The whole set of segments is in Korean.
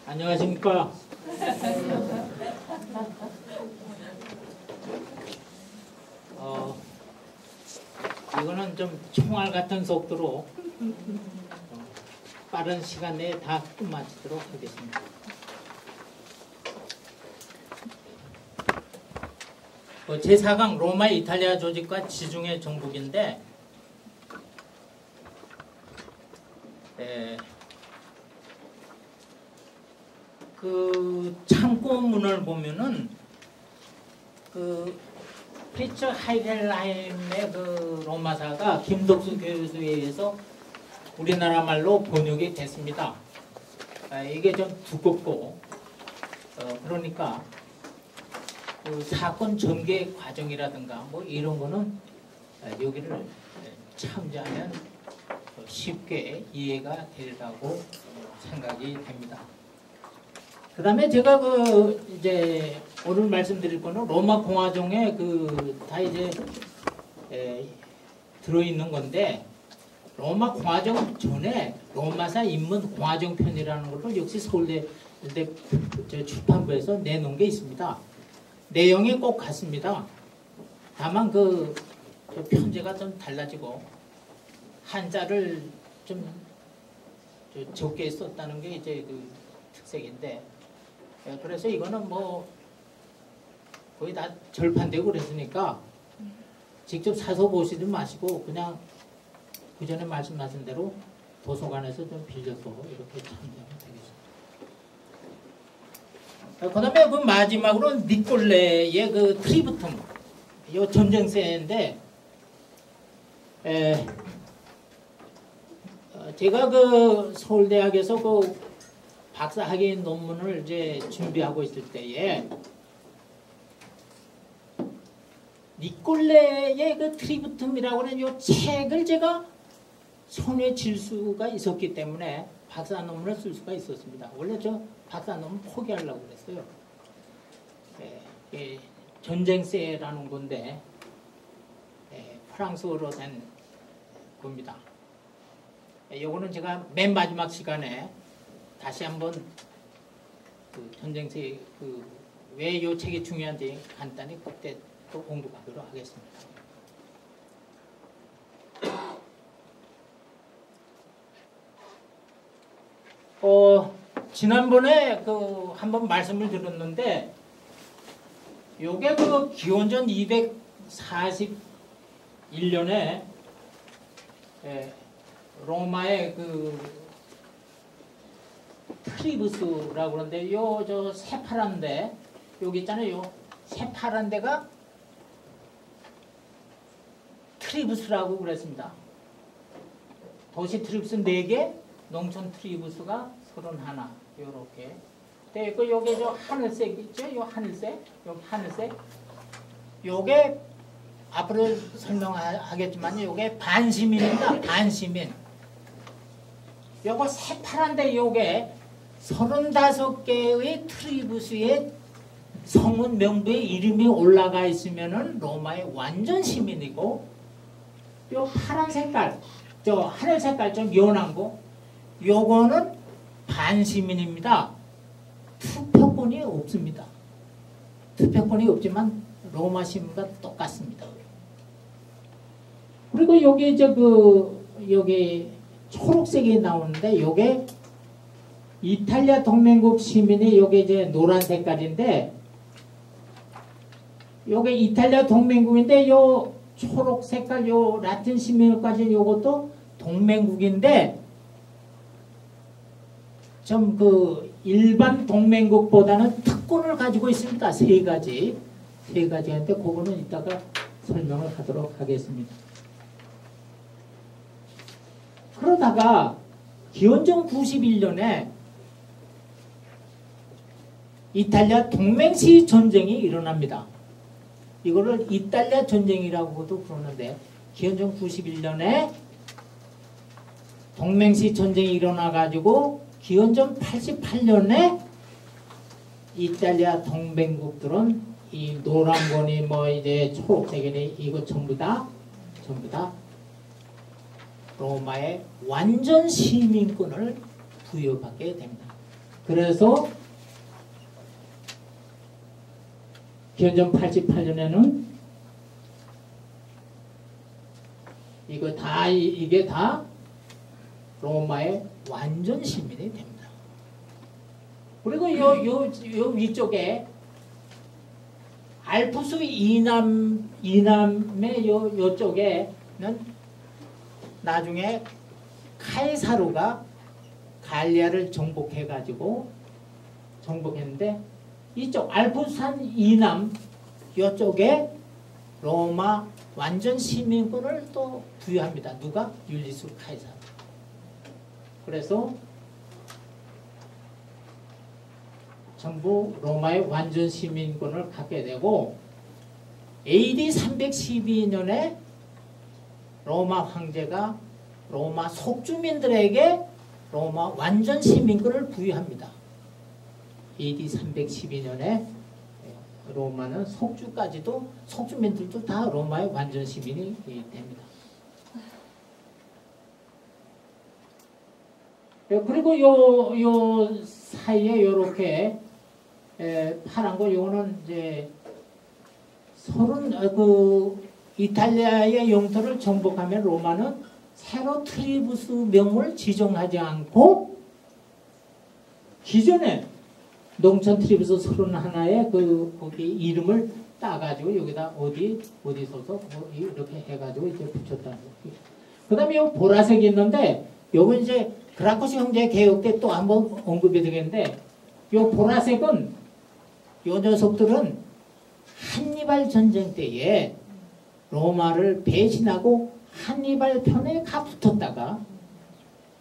안녕하십니까. 이거는 좀 총알 같은 속도로 빠른 시간 내에 다 끝마치도록 하겠습니다. 제4강 로마 이탈리아 조직과 지중해 정복인데 그 참고문을 보면은 그 프리처 하이델라임의 그 로마사가 김덕수 교수에 의해서 우리나라 말로 번역이 됐습니다. 이게 좀 두껍고 그러니까 그 사건 전개 과정이라든가 뭐 이런 거는 여기를 참조하면 쉽게 이해가 되리라고 생각이 됩니다. 그 다음에 제가 이제 오늘 말씀드릴 거는 로마 공화정에 다 이제 들어있는 건데, 로마 공화정 전에 로마사 인문 공화정 편이라는 것을 역시 서울대 출판부에서 내놓은 게 있습니다. 내용이 꼭 같습니다. 다만 편제가 좀 달라지고 한자를 좀 적게 썼다는 게 이제 그 특색인데, 그래서 이거는 뭐 거의 다 절판되고 그랬으니까 직접 사서 보시지 마시고 그냥 그 전에 말씀하신 대로 도서관에서 좀 빌려서 이렇게 참조하면 되겠습니다. 그 다음에 그 마지막으로 니콜레의 그 트리부툼, 이 전쟁세인데, 제가 그 서울대학에서 그 박사학위 논문을 이제 준비하고 있을 때에 니콜레의 그 트리부툼이라고 하는 이 책을 제가 손에 쥘 수가 있었기 때문에 박사 논문을 쓸 수가 있었습니다. 원래 저 박사 논문 포기하려고 그랬어요. 전쟁세라는 건데 프랑스어로 된 겁니다. 요거는 제가 맨 마지막 시간에 다시 한번 그 전쟁세 왜 이 책이 중요한지 간단히 그때 또 공부하도록 하겠습니다. 지난번에 한번 말씀을 드렸는데, 요게 기원전 241년에 로마의 트리부스라고 그러는데, 저 새파란 데 여기 있잖아요. 요 새파란 데가 트리부스라고 그랬습니다. 도시 트리부스 4개, 농촌 트리부스가 31. 요렇게. 네, 요게 저 하늘색 있죠? 요 하늘색. 요게 앞으로 설명하겠지만 요게 반시민입니다. 반시민. 요거 새파란데 요게 35개의 트리부스의 성문 명부에 이름이 올라가 있으면은 로마의 완전 시민이고, 요 파란 색깔, 저 하늘 색깔 좀 연한 거, 요거는 반시민입니다. 투표권이 없습니다. 투표권이 없지만 로마 시민과 똑같습니다. 그리고 여기 이제 여기 초록색이 나오는데, 요게 이탈리아 동맹국 시민이 요게 이제 노란 색깔인데, 요게 이탈리아 동맹국인데, 요 초록 색깔 요 라틴 시민까지 요것도 동맹국인데, 좀 일반 동맹국보다는 특권을 가지고 있습니다. 3가지 하는데 그거는 이따가 설명을 하도록 하겠습니다. 그러다가 기원전 91년에 이탈리아 동맹시 전쟁이 일어납니다. 이거를 이탈리아 전쟁이라고도 부르는데, 기원전 91년에 동맹시 전쟁이 일어나가지고 기원전 88년에 이탈리아 동맹국들은 이 노란 거니 뭐 이제 초록색이니 이거 전부 다 로마의 완전 시민권을 부여받게 됩니다. 그래서 기원전 88년에는 이게 다 로마의 완전 시민이 됩니다. 그리고 요 위쪽에 알프스 이남의 요쪽에는 나중에 카이사루가 갈리아를 정복했는데 이쪽 알프스산 이남 요쪽에 로마 완전 시민권을 또 부여합니다. 누가? 율리스 카이사루. 그래서 전부 로마의 완전 시민권을 갖게 되고 AD 312년에 로마 황제가 로마 속주민들에게 로마 완전 시민권을 부여합니다. AD 312년에 로마는 속주민들도 다 로마의 완전 시민이 됩니다. 그리고 요 사이에 요렇게 파란 거 요거는 이제 이탈리아의 영토를 정복하면 로마는 새로 트리부스 명을 지정하지 않고 기존에 농촌 트리부스 31의 거기 이름을 따가지고 여기다 어디 소속 이렇게 해가지고 이제 붙였다는 거예요. 그 다음에 요 보라색이 있는데 요건 이제 그라코스 형제 개혁 때 또 한번 언급이 되겠는데 요 보라색은 요 녀석들은 한니발 전쟁 때에 로마를 배신하고 한니발 편에 가 붙었다가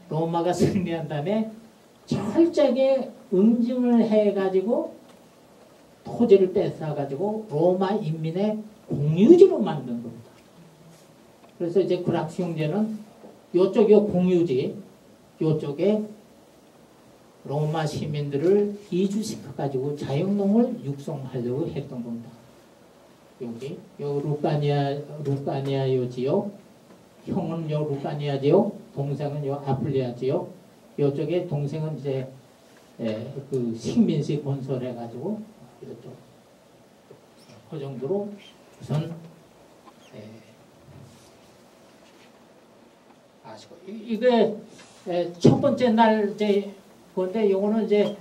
로마가 승리한 다음에 철저하게 응징을 해가지고 토지를 뺏어가지고 로마 인민의 공유지로 만든 겁니다. 그래서 이제 그라코스 형제는 요쪽 요 공유지 요쪽에 로마 시민들을 이주시켜가지고 자영농을 육성하려고 했던 겁니다. 여기 요 루카니아 요 지역, 형은 요 루카니아 지역, 동생은 요 아플리아 지역. 요쪽에 동생은 이제 그 식민지 건설해가지고 이쪽 그 정도로 우선 아시고 이게 첫 번째 날 이제 그런데 요거는 이제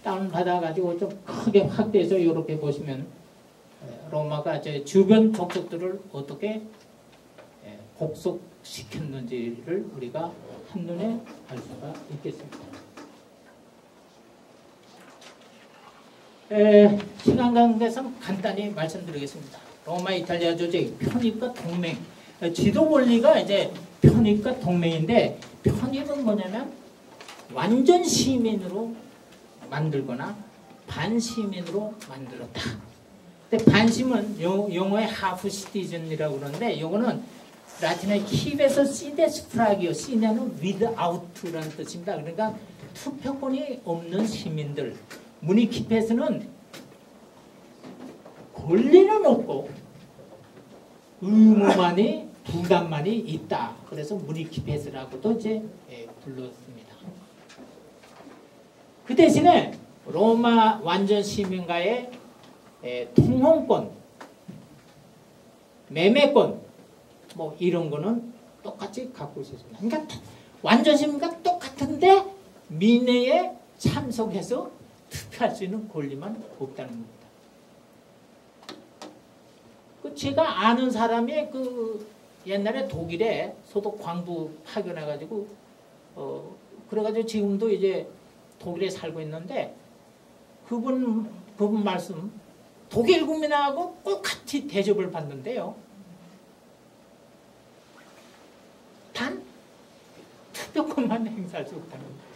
다운 받아가지고 좀 크게 확대해서 이렇게 보시면 로마가 이제 주변 족속들을 어떻게 복속시켰는지를 우리가 한눈에 알 수가 있겠습니다. 시간 관계상 간단히 말씀드리겠습니다. 로마 이탈리아 조직 편입과 동맹 지도 원리가 이제 편입과 동맹인데 편입은 뭐냐면 완전 시민으로 만들거나 반시민으로 만들었다. 근데 반시민은 영어의 하프 시티즌이라고 그러는데 요거는 라틴어의 킵에서 시데스 프라기오 시냐는 without라는 뜻입니다. 그러니까 투표권이 없는 시민들. 무니키페스는 권리는 없고 의무만이 부담만이 있다. 그래서 무니키페스라고도 이제 불렀습니다. 그 대신에 로마 완전 시민과의 통혼권, 매매권 뭐 이런 거는 똑같이 갖고 있었습니다. 그러니까 완전 시민과 똑같은데 민회에 참석해서 투표할 수 있는 권리만 없다는 겁니다. 제가 아는 사람이 옛날에 독일에 소독 광부 파견해가지고 그래가지고 지금도 이제 독일에 살고 있는데 그분 말씀 독일 국민하고 똑같이 대접을 받는데요. 단 투표권만 행사할 수 없다는 겁니다.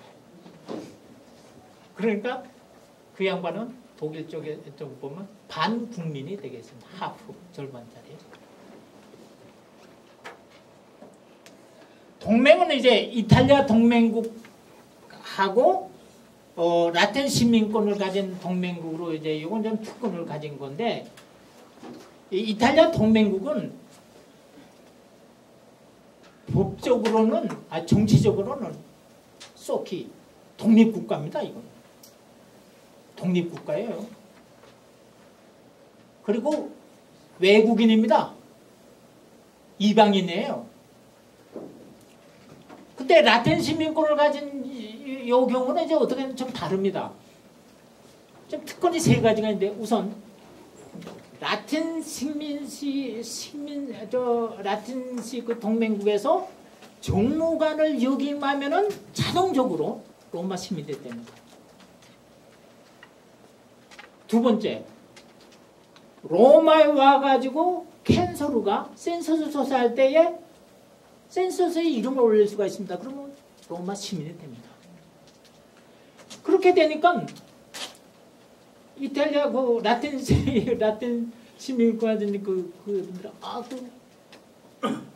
그러니까 그 양반은 독일 쪽에 보면 반국민이 되겠습니다. 하프 절반짜리. 동맹은 이제 이탈리아 동맹국하고 라틴 시민권을 가진 동맹국으로 이제 이건 좀 특권을 가진 건데 이탈리아 동맹국은 법적으로는 정치적으로는 쏘키 독립국가입니다. 이건 독립국가예요. 그리고 외국인입니다. 이방인이에요. 근데 라틴 시민권을 가진 이 경우는 이제 어떻게 좀 다릅니다. 좀 특권이 세 가지가 있는데 우선 라틴시 그 동맹국에서 정무관을 역임하면은 자동적으로 로마 시민이 됩니다. 두 번째, 로마에 와가지고 캔서루가 센서스 조사할 때에 센서스에 이름을 올릴 수가 있습니다. 그러면 로마 시민이 됩니다. 그렇게 되니까 이탈리아 그 라틴 시민권자들이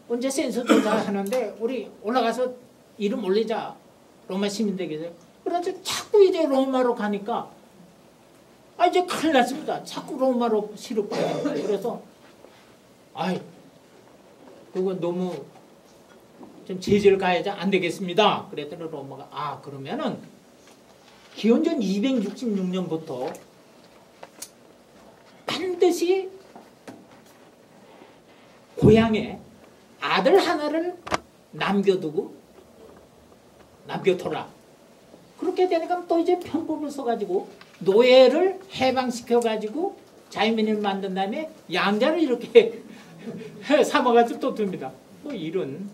언제 센서 조사하는데 우리 올라가서 이름 올리자 로마 시민 되게. 그래서 자꾸 이제 로마로 가니까 이제 큰일 났습니다. 자꾸 로마로 시럽하니까. 그래서 그건 너무 좀 제재를 가야지 안 되겠습니다. 그랬더니 로마가 그러면은 기원전 266년부터 반드시 고향에 아들 하나를 남겨둬라. 그렇게 되니까 또 이제 편법을 써가지고 노예를 해방시켜가지고 자유민을 만든 다음에 양자를 이렇게 삼아가지고 또 둡니다. 뭐 이런.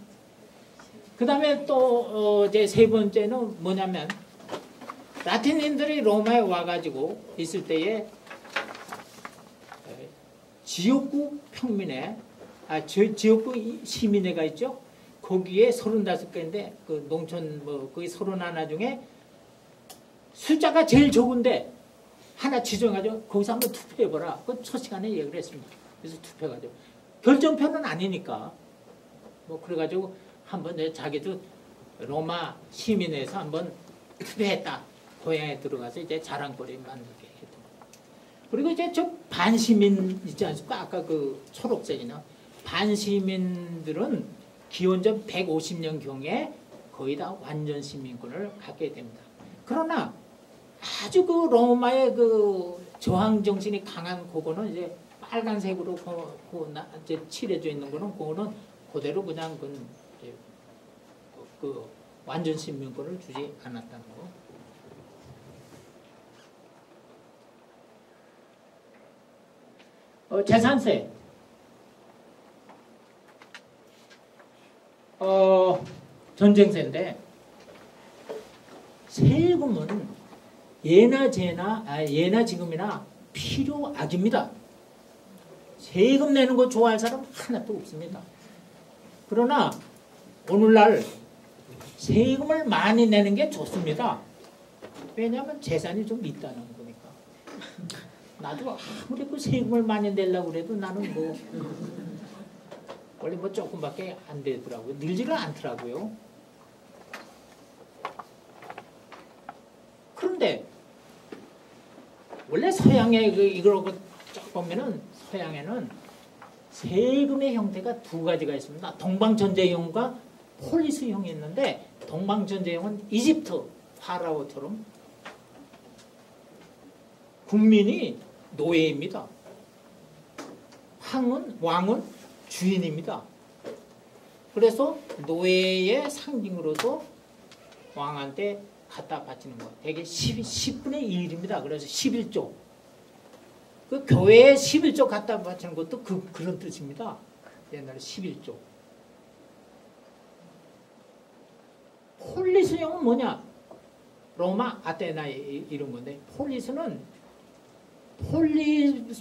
그 다음에 또 이제 세 번째는 뭐냐면 라틴인들이 로마에 와가지고 있을 때에 지역구 평민회, 지역구 시민회가 있죠. 거기에 35개인데 그 농촌 거기 31 중에 숫자가 제일 적은데 하나 지정해가지고 거기서 한번 투표해보라. 그 첫 시간에 얘기를 했습니다. 그래서 투표해가지고 결정표는 아니니까 뭐 그래가지고 한번 자기도 로마 시민회에서 한번 투표했다. 고향에 들어가서 이제 자랑거리 만들게 했던 거예요. 그리고 이제 저 반시민 있지 않습니까? 아까 그 초록색이나 반시민들은 기원전 150년경에 거의 다 완전 시민권을 갖게 됩니다. 그러나 아주 그 로마의 그 저항 정신이 강한 그거는 이제 빨간색으로 이제 칠해져 있는 거는 그거는 그대로 그냥 그 완전 시민권을 주지 않았다는 거. 재산세. 전쟁세인데 세금은 예나 지금이나 필요악입니다. 세금 내는 거 좋아할 사람 하나도 없습니다. 그러나 오늘날 세금을 많이 내는 게 좋습니다. 왜냐하면 재산이 좀 있다는 거니까. 나도 아무리 그 세금을 많이 내려고 그래도 나는 원래 조금밖에 안 되더라고요. 늘지를 않더라고요. 그런데 원래 서양에 이걸 쭉 보면은 서양에는 세금의 형태가 두 가지가 있습니다. 동방전제형과 폴리스형이 있는데 동방전제형은 이집트 파라오처럼 국민이 노예입니다. 왕은 주인입니다. 그래서 노예의 상징으로서 왕한테 갖다 바치는 거. 대개 10분의 1입니다. 그래서 11조. 그 교회에 11조 갖다 바치는 것도 그런 뜻입니다. 옛날에 11조. 폴리스형은 뭐냐? 로마, 아테나 이런 건데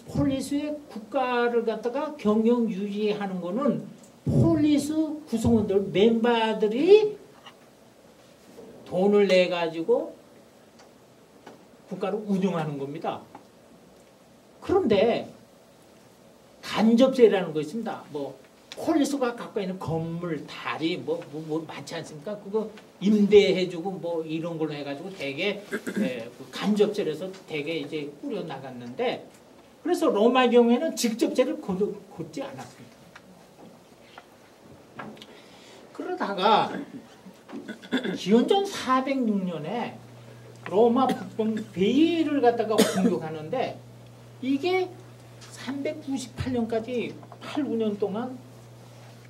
폴리스의 국가를 갖다가 경영 유지하는 거는 폴리스 구성원들, 멤버들이 돈을 내 가지고 국가를 운영하는 겁니다. 그런데 간접세라는 거 있습니다. 폴리스가 갖고 있는 건물, 다리 뭐 많지 않습니까? 그거 임대해주고 이런 걸로 해가지고 되게 간접세에서 되게 이제 꾸려 나갔는데 그래서 로마 경우에는 직접세를 걷지 않았습니다. 그러다가 기원전 406년에 로마 북방 베이를 갖다가 공격하는데 이게 398년까지 8, 9년 동안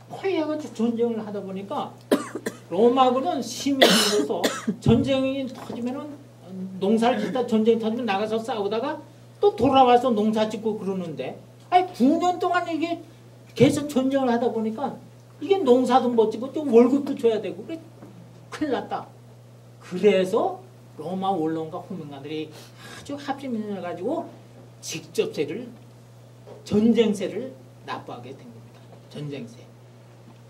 거의해가지고 전쟁을 하다 보니까 로마군은 심해지면서 전쟁이 터지면은 농사를 짓다 전쟁이 터지면 나가서 싸우다가 또 돌아와서 농사 짓고 그러는데 아니 9년 동안 이게 계속 전쟁을 하다 보니까 이게 농사도 못 짓고 좀 월급도 줘야 되고 그래 큰일 났다. 그래서 로마 원로원과 호명관들이 아주 합심을 가지고 직접세를 전쟁세를 납부하게 된 겁니다. 전쟁세.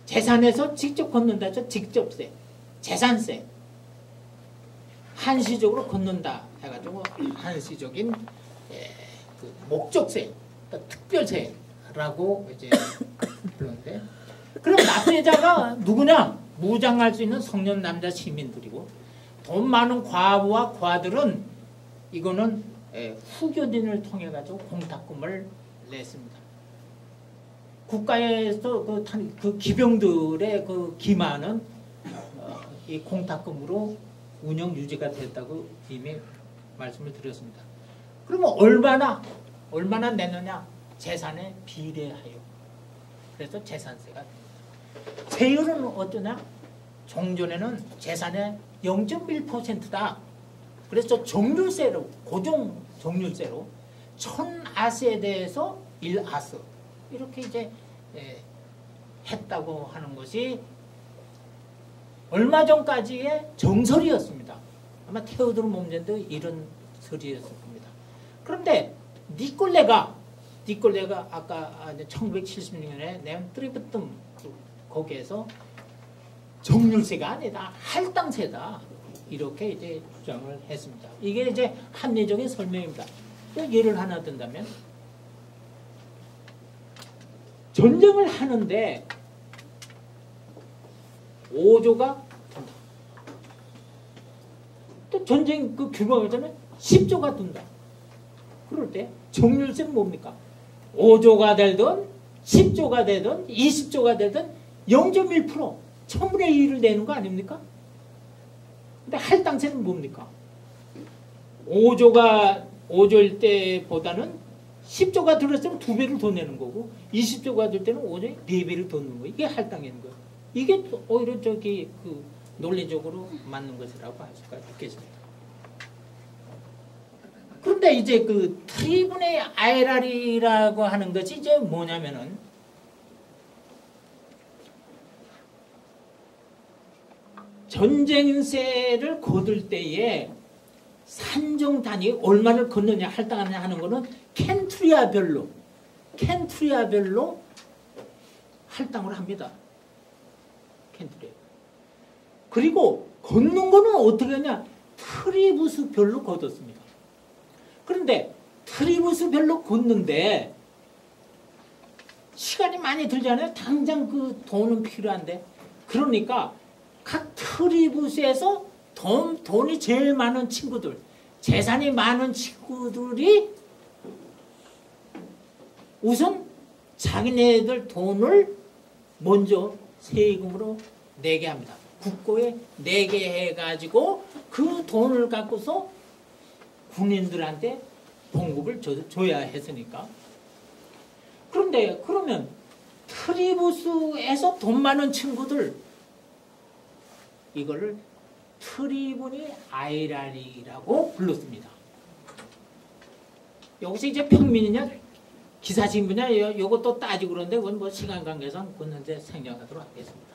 재산에서 직접 걷는다 해서 직접세, 재산세. 한시적으로 걷는다 해가지고 한시적인 그 목적세, 그러니까 특별세라고 이제 부르는데, 그럼 납세자가 누구냐? 무장할 수 있는 성년 남자 시민들이고 돈 많은 과부와 과들은 이거는 후교진을 통해 가지고 공탁금을 냈습니다. 국가에서 그 기병들의 그 기만은 이 공탁금으로 운영 유지가 됐다고 이미 말씀을 드렸습니다. 그러면 얼마나 내느냐? 재산에 비례하여. 그래서 재산세가 됩니다. 세율은 어떠냐? 종전에는 재산의 0.1%다. 그래서 정률세로, 고정 정률세로 1000아스에 대해서 1아스 이렇게 이제 했다고 하는 것이 얼마 전까지의 정설이었습니다. 아마 테오도르 몬젠도 이런 설이었을 겁니다. 그런데 니콜레가 아까 1976년에 낸 트리브툼 거기에서 정률세가 아니다, 할당세다 이렇게 이제 주장을 했습니다. 이게 이제 합리적인 설명입니다. 또 예를 하나 든다면 전쟁을 하는데 5조가 든다. 또 전쟁 그 규모가 되면 10조가 든다. 그럴 때 정률세는 뭡니까? 5조가 되든 10조가 되든 20조가 되든 0.1% 1000분의 1을 내는 거 아닙니까? 근데 할당세는 뭡니까? 5조일 때보다는 10조가 들었으면 2배를 더 내는 거고 20조가 될 때는 5조에 4배를 더 넣는 거예요. 이게 할당인 거예요. 이게 오히려 그 논리적으로 맞는 것이라고 할 수가 있겠습니다. 그런데 이제 그 트리분의 IRR이라고 하는 것이 이제 뭐냐면은 전쟁세를 거둘 때에 산정 단위 얼마를 걷느냐 할당하느냐 하는 거는 켄트리아별로 할당을 합니다. 켄트리아. 그리고 걷는 거는 어떻게 하냐? 트리부스별로 걷었습니다. 그런데 트리부스별로 걷는데 시간이 많이 들잖아요. 당장 그 돈은 필요한데. 그러니까 각 트리부스에서 돈이 제일 많은 친구들, 재산이 많은 친구들이 우선 자기네들 돈을 먼저 세금으로 내게 합니다. 국고에 내게 해가지고 그 돈을 갖고서 군인들한테 봉급을 줘야 했으니까. 그런데 그러면 트리부스에서 돈 많은 친구들 이거를 트리분이 아이라리라고 불렀습니다. 여기서 이제 평민이냐 기사신부냐 이것도 따지고 그러는데 그건 뭐 시간 관계상 그건 현재 생략하도록 하겠습니다.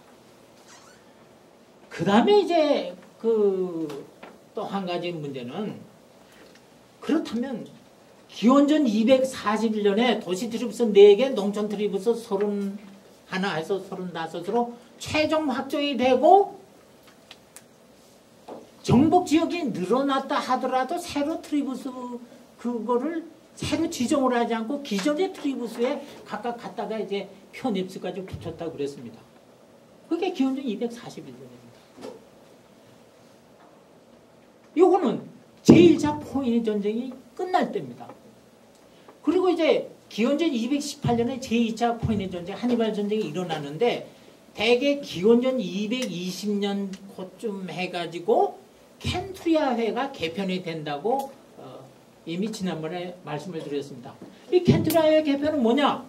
그 다음에 이제 그 또 한 가지 문제는 그렇다면 기원전 241년에 도시 트리부스 4개, 농촌 트리부스 31에서 35으로 최종 확정이 되고 정복 지역이 늘어났다 하더라도 새로 트리부스 그거를 새로 지정을 하지 않고 기존의 트리부스에 각각 갖다가 이제 편입수까지 붙였다고 그랬습니다. 그게 기원전 241년입니다. 요거는 제1차 포인의 전쟁이 끝날 때입니다. 그리고 이제 기원전 218년에 제2차 포인의 전쟁, 하니발 전쟁이 일어나는데 대개 기원전 220년 그쯤 해가지고 켄투리아회가 개편이 된다고 이미 지난번에 말씀을 드렸습니다. 이 켄투리아회 개편은 뭐냐?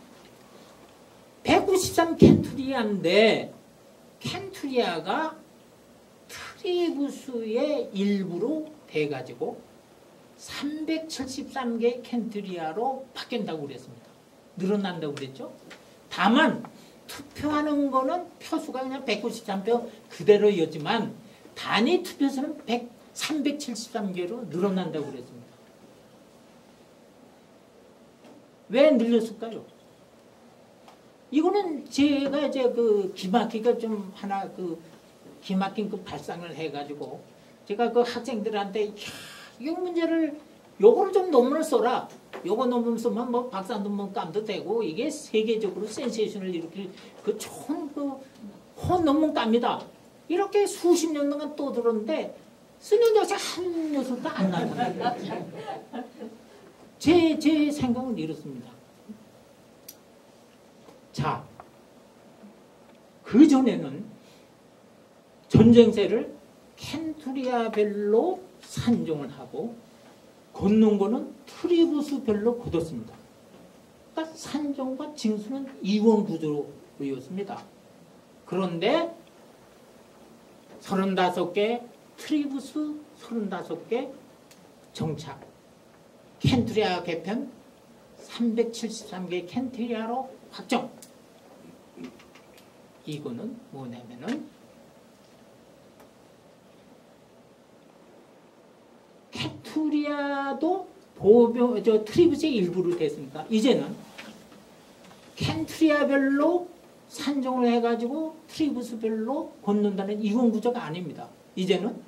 193 켄투리아인데 켄투리아가 트리부스의 일부로 돼가지고 373개 켄투리아로 바뀐다고 그랬습니다. 늘어난다고 그랬죠. 다만 투표하는 거는 표수가 그냥 193표 그대로였지만 단위 투표수는 373개로 늘어난다고 그랬습니다. 왜 늘렸을까요? 이거는 제가 이제 그 기막히가 좀 하나 그 기막힌 그 발상을 해가지고 제가 그 학생들한테 이 문제를 요거를 좀 논문을 써라. 요거 논문 쓰면 뭐 박사 논문 깜도 되고 이게 세계적으로 센세이션을 일으킬 그 좋은 그 논문 깝니다. 이렇게 수십 년 동안 또 들었는데 쓰는 역시 한 녀석도 안 나타나요. 제 생각은 이렇습니다. 자, 그 전에는 전쟁세를 켄투리아별로 산종을 하고 걷는 거는 트리부스별로 걷었습니다. 그러니까 산종과 징수는 이원 구조였습니다. 그런데 35개 트리부스 35개 정착 켄투리아 개편 373개 켄투리아로 확정. 이거는 뭐냐면은 켄투리아도 트리부스의 일부로 됐으니까 이제는 켄투리아별로 산종을 해가지고 트리부스별로 걷는다는 이원 구조가 아닙니다. 이제는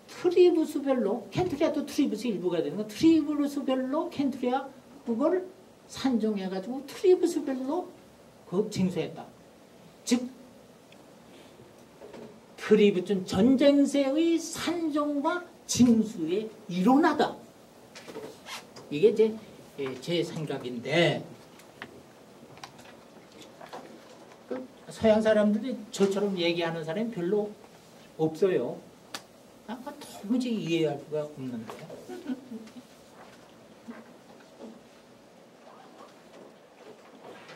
트리부스별로 켄투리아도 트리부스 일부가 되는 거 트리부스별로 켄투리아 그걸 산종해가지고 트리부스별로 그 징수했다. 즉 트리부스는 전쟁세의 산종과 징수의 일원하다. 이게 제 생각인데 서양 사람들이 저처럼 얘기하는 사람이 별로 없어요. 도무지 이해할 수가 없는데.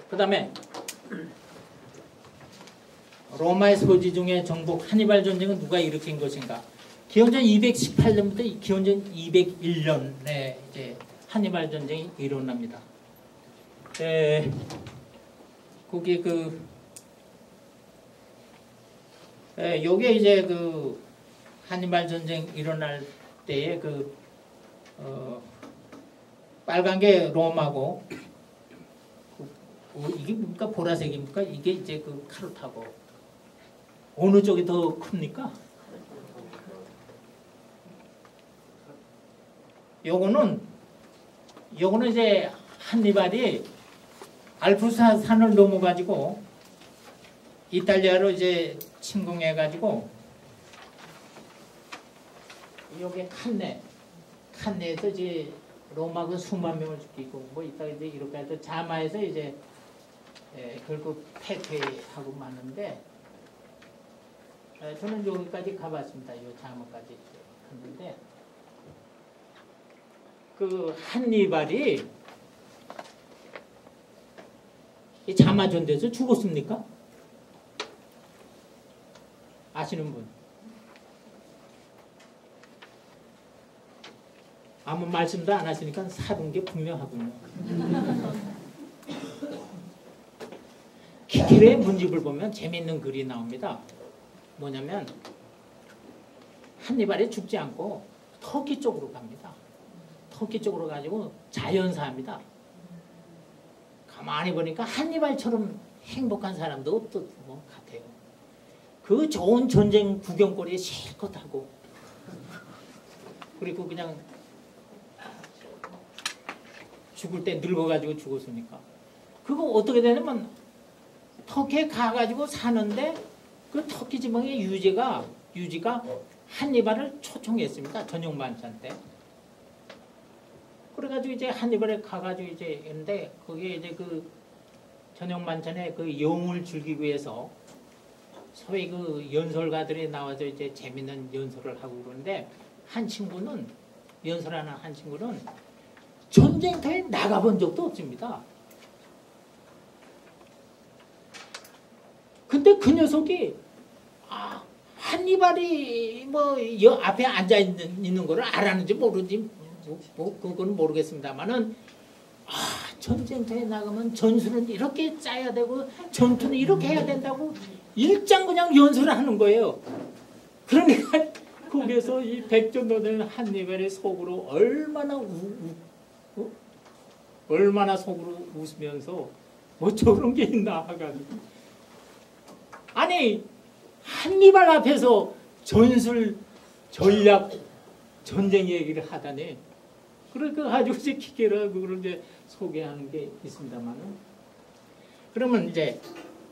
그 다음에 로마의 서지 중에 정복 하니발 전쟁은 누가 일으킨 것인가? 기원전 218년부터 기원전 201년에 이제 하니발 전쟁이 일어납니다. 거기 요게 이제 그 하니발 전쟁 일어날 때에 빨간 게 로마고 이게 뭡니까? 보라색입니까? 이게 이제 그 카르타고 어느 쪽이 더 큽니까? 요거는 이제 한니발이 알프스 산을 넘어가지고 이탈리아로 이제 침공해가지고 요게 칸네에서 이제 로마 그 수만 명을 죽이고 뭐 이따 이제 이렇게 해서 자마에서 이제 결국 패퇴하고 마는데 저는 여기까지 가봤습니다. 요 자마까지 갔는데 그 한니발이 이 자마전대에서 죽었습니까? 아시는 분? 아무 말씀도 안 하시니까 사둔 게 분명하군요. 키킬의 문집을 보면 재미있는 글이 나옵니다. 뭐냐면 한니발이 죽지 않고 터키 쪽으로 갑니다. 터키 쪽으로 가지고 자연사합니다. 가만히 보니까 한니발처럼 행복한 사람도 없던 것 같아요. 그 좋은 전쟁 구경거리에 실컷 하고 그리고 그냥 죽을 때 늙어가지고 죽었으니까 그거 어떻게 되냐면 터키에 가가지고 사는데 그 터키 지방의 유지가 한니발을 초청했습니다. 저녁 만찬 때. 그래가지고 이제 한니발에 가가지고 이제 했는데 거기에 이제 그 저녁 만찬에 그 영을 즐기기 위해서 소위 그 연설가들이 나와서 이제 재밌는 연설을 하고 그러는데 한 친구는 연설하는 한 친구는 전쟁터에 나가본 적도 없습니다. 근데 그 녀석이 한니발이 뭐 앞에 앉아 있는 거를 알았는지 모르지 그건 모르겠습니다만은 전쟁터에 나가면 전술은 이렇게 짜야 되고 전투는 이렇게 해야 된다고 일장 그냥 연설을 하는 거예요. 그러니까 거기서 이 백전도된 한니발의 속으로 얼마나 속으로 웃으면서 뭐 저런 게 있나 하가지고 아니 한니발 앞에서 전술 전략 전쟁 얘기를 하다니 그러니까 가지고 이제 기계를 그걸 이제 소개하는 게 있습니다만은 그러면 이제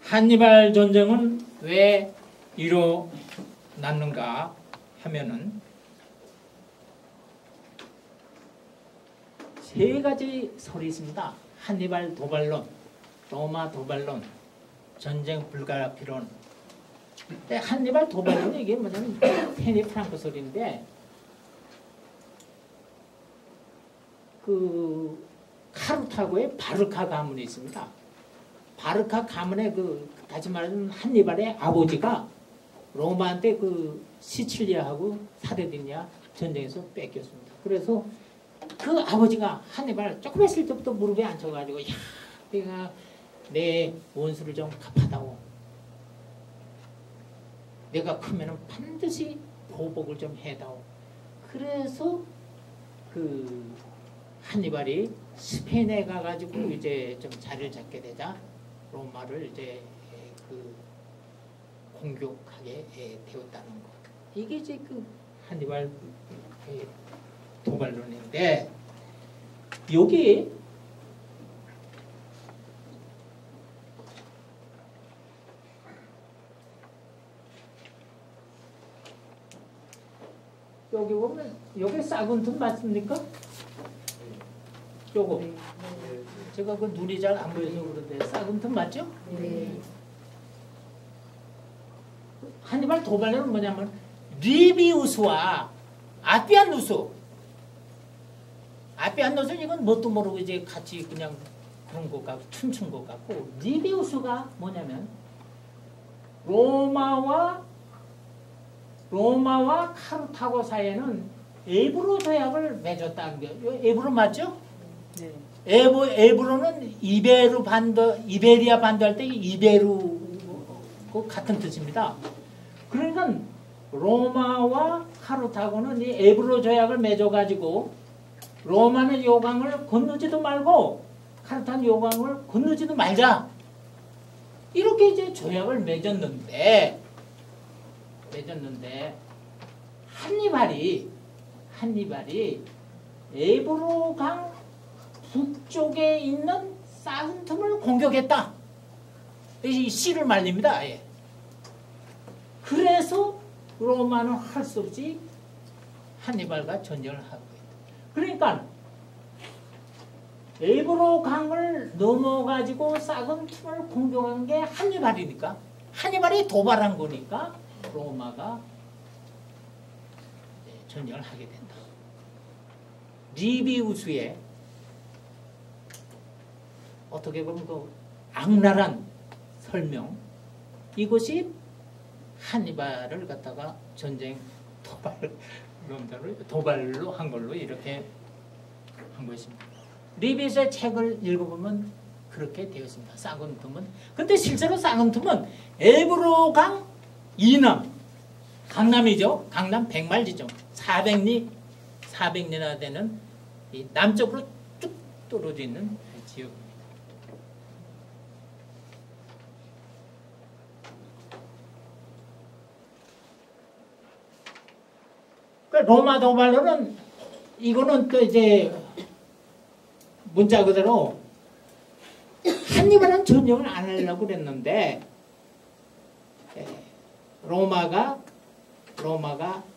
한니발 전쟁은 왜 일어났는가 하면은 세 가지 설이 있습니다. 한니발 도발론, 로마 도발론, 전쟁 불가피론. 근데 한니발 도발론이 이게 뭐냐면 페니 프랑크 설인데 그 카르타고의 바르카 가문이 있습니다. 바르카 가문의 다시 말하면 한니발의 아버지가 로마한테 그 시칠리아하고 사르디니아 전쟁에서 뺏겼습니다. 그래서 그 아버지가 한니발 조금 했을 때부터 무릎에 앉혀가지고 내가 내 원수를 좀 갚아다오. 내가 크면은 반드시 보복을 좀 해다오. 그래서 그 한니발이 스페인에 가가지고 이제 좀 자리를 잡게 되자 로마를 이제 그 공격하게 되었다는 것. 이게 이제 그 한니발 도발론인데 여기 보면 여기 사군툼 맞습니까? 요거 제가 그 눈이 잘 안 보여서 그런데 사군툼 맞죠? 네. 한니발 도발론은 뭐냐면 리비우스와 아피안누스 이건 뭣도 모르고 이제 같이 그냥 그런 것 같고 춤춘 것 같고 리비우스가 뭐냐면 로마와 카르타고 사이에는 에브로 조약을 맺었다는 게 에브로 맞죠? 네. 에브로는 이베리아 반도 할 때 이베루 같은 뜻입니다. 그러니까 로마와 카르타고는 이 에브로 조약을 맺어가지고 로마는 요강을 건너지도 말고 카르타는 요강을 건너지도 말자. 이렇게 이제 조약을 맺었는데 한니발이 에브로강 북쪽에 있는 사군툼을 공격했다. 이 씨를 말립니다. 예. 그래서 로마는 할 수 없이 한니발과 전쟁을 하고 있다. 그러니까 에브로강을 넘어가지고 사군툼을 공격한 게 한니발이니까 한니발이 도발한 거니까 로마가 전쟁을 하게 된다. 리비우스의 어떻게 보면 그 악랄한 설명 이것이 한니발을 갖다가 전쟁 도발로 한 걸로 이렇게 한 것입니다. 리비우스의 책을 읽어보면 그렇게 되어 있습니다. 사군툼은 근데 실제로 사군툼은 에브로강 이남 강남이죠. 강남 백마일지점 400리나 되는 이 남쪽으로 쭉 떨어져 있는 지역입니다. 로마 도발로는 이거는 또 이제 문자 그대로 한니발은 전쟁을 안 하려고 그랬는데 로마가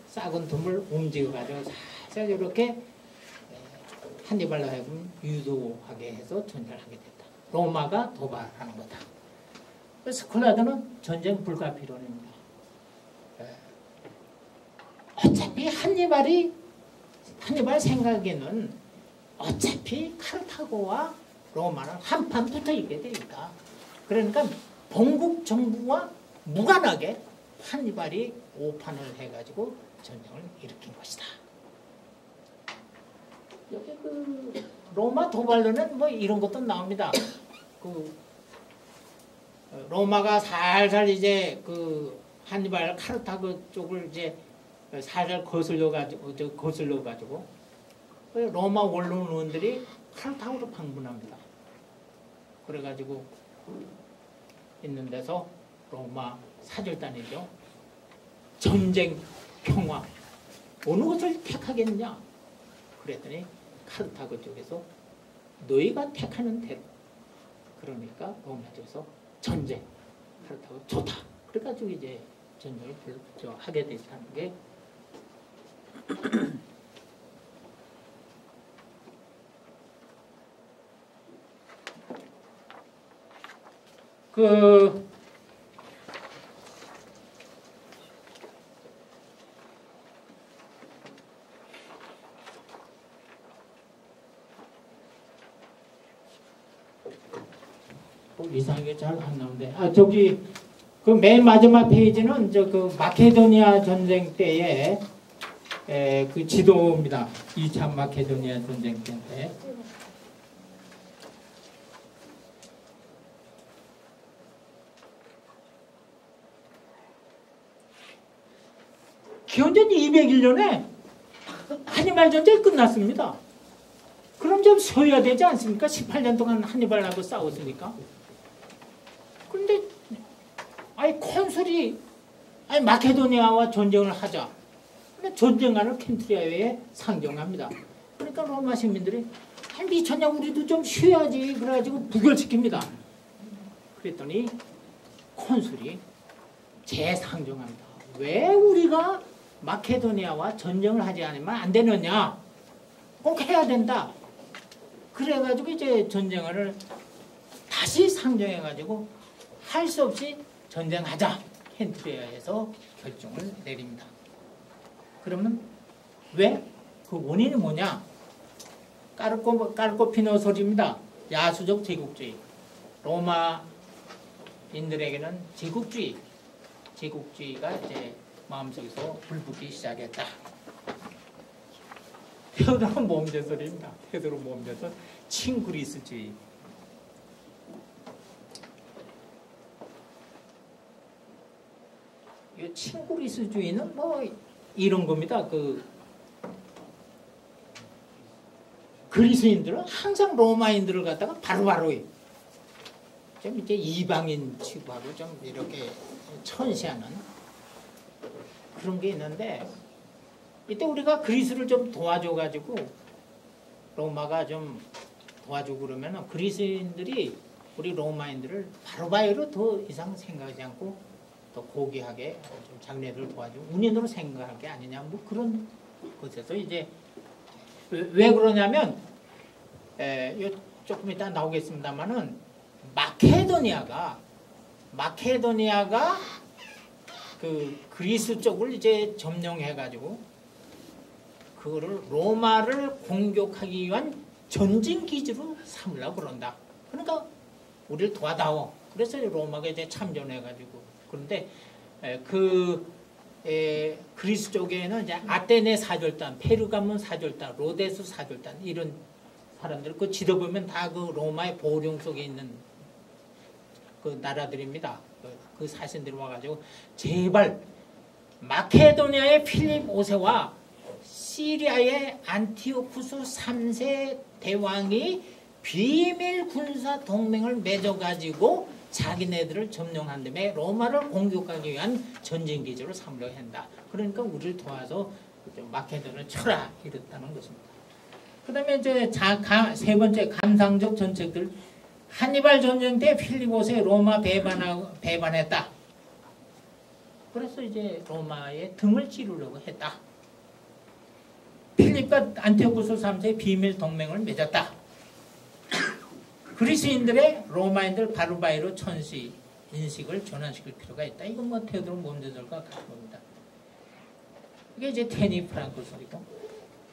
사군툼을 움직여가지고 살짝 이렇게 한니발로 하여금 유도하게 해서 전쟁을 하게 됐다. 로마가 도발하는 거다. 스콜라드는 전쟁 불가피론입니다. 어차피 한니발 생각에는 어차피 카르타고와 로마는 한판 붙어 있게 돼 있다. 그러니까 본국 정부와 무관하게 한니발이 오판을 해가지고 전쟁을 일으킨 것이다. 여기 그 로마 도발로는 뭐 이런 것도 나옵니다. 그 로마가 살살 이제 그 한니발 카르타고 쪽을 이제 살살 거슬러 가지고 로마 원로원들이 카르타고로 방문합니다. 그래가지고 있는 데서 로마 사절단이죠. 전쟁, 평화 어느 것을 택하겠느냐? 그랬더니 카르타고 쪽에서 너희가 택하는 대로, 그러니까 로마 쪽에서 전쟁, 카르타고 좋다. 그래가지고 이제 전쟁을 하게 됐다는 게 그 이상하게 잘 안 나오는데 저기 그 맨 마지막 페이지는 저 그 마케도니아 전쟁 때의 그 지도입니다. 2차 마케도니아 전쟁 때. 기원전 201년에 한니발 전쟁이 끝났습니다. 그럼 좀 쉬어야 되지 않습니까? 18년 동안 한니발하고 싸웠으니까. 그런데 콘술이 마케도니아와 전쟁을 하자. 전쟁하는 켄트리아에 상정합니다. 그러니까 로마 시민들이 미쳤냐, 우리도 좀 쉬어야지. 그래가지고 부결시킵니다. 그랬더니 콘술이 재상정합니다. 왜 우리가 마케도니아와 전쟁을 하지 않으면 안 되느냐? 꼭 해야 된다. 그래가지고 이제 전쟁을 다시 상정해가지고 할 수 없이 전쟁하자. 켄트리아에서 결정을 내립니다. 그러면 왜? 그 원인이 뭐냐? 까르코피노 소리입니다. 야수적 제국주의. 로마인들에게는 제국주의가 이제 마음속에서 불붙기 시작했다. 테오도로 모험제 소리입니다. 테오도로 모험제는 친그리스주의. 이 친그리스주의는 뭐 이런 겁니다. 그리스인들은 항상 로마인들을 갖다가 바로바로 좀 이제 이방인 취급하고 좀 이렇게 천시하는 그런 게 있는데, 이때 우리가 그리스를 좀 도와줘가지고 로마가 좀 도와주고 그러면 그리스인들이 우리 로마인들을 바로바로 더 이상 생각하지 않고 더 고귀하게 좀 장례들을 도와주고 운인으로 생각할 게 아니냐, 뭐 그런 것에서 이제 왜 그러냐면 조금 이따 나오겠습니다만은 마케도니아가 그 그리스 쪽을 이제 점령해가지고 그거를 로마를 공격하기 위한 전진 기지로 삼으려고 그런다. 그러니까 우리를 도와다오. 그래서 로마가 이제 참전해가지고. 그런데 그리스 쪽에는 이제 아테네 사절단, 페르가몬 사절단, 로데스 사절단 이런 사람들 그 지도 보면 다 그 로마의 보령 속에 있는 그 나라들입니다. 그 사신들이 와가지고 제발 마케도니아의 필립 5세와 시리아의 안티오쿠스 3세 대왕이 비밀 군사 동맹을 맺어가지고 자기네들을 점령한 다음에 로마를 공격하기 위한 전쟁기지로 삼으려고 한다. 그러니까 우리를 도와서 마케도니아를 쳐라 이랬다는 것입니다. 그 다음에 이제 세 번째 감상적 전책들. 한니발 전쟁 때 필립 5세 로마 배반했다. 그래서 이제 로마의 등을 찌르려고 했다. 필립과 안티오쿠스 3세의 비밀 동맹을 맺었다. 그리스인들의 로마인들 바르바이로 천시 인식을 전환시킬 필요가 있다. 이건 뭐 테오도르 몬드절과 같은 겁니다. 이게 이제 테니 프랑크설이고,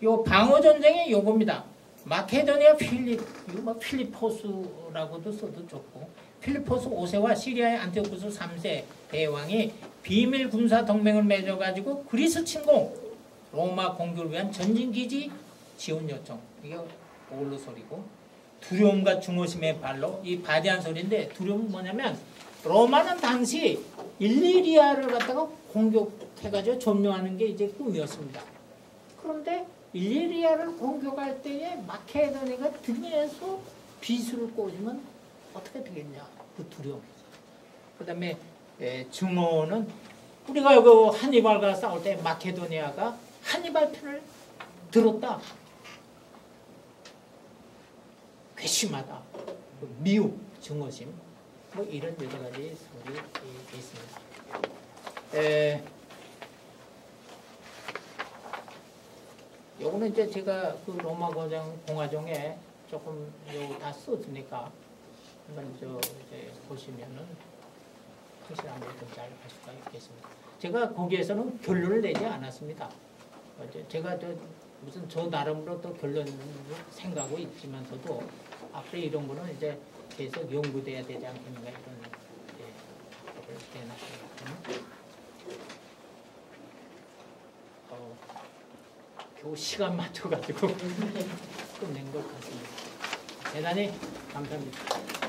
요 방어 전쟁이 요겁니다. 마케도니아 이거 뭐 필리포스라고도 써도 좋고, 필리포스 5세와 시리아의 안티오쿠스 3세 대왕이 비밀 군사 동맹을 맺어가지고 그리스 침공, 로마 공격을 위한 전진기지 지원 요청. 이게 오글로설이고, 두려움과 중호심의 발로, 이 바디한 소리인데, 두려움은 뭐냐면 로마는 당시 일리리아를 갖다가 공격해가지고 점령하는 게 이제 꿈이었습니다. 그런데 일리리아를 공격할 때에 마케도니아가 등에서 비수를 꽂으면 어떻게 되겠냐, 그 두려움. 그 다음에 증오는, 우리가 여기 한니발과 싸울 때 마케도니아가 한니발 편을 들었다, 괘씸하다, 미움, 증오심, 뭐 이런 여러 가지 설이 있습니다. 요거는 이제 제가 그 로마 공화정에 조금 요 다 썼으니까 한번 이제 보시면은 확실한 걸 좀 잘 알 수가 있겠습니다. 제가 거기에서는 결론을 내지 않았습니다. 제가 무슨 저 나름으로 또 결론을 생각하고 있지만서도 앞으로 이런 거는 이제 계속 연구돼야 되지 않겠는가, 이런 거를 내놨습니다. 겨우 시간 맞춰가지고 끝낸 것 같습니다. 대단히 감사합니다.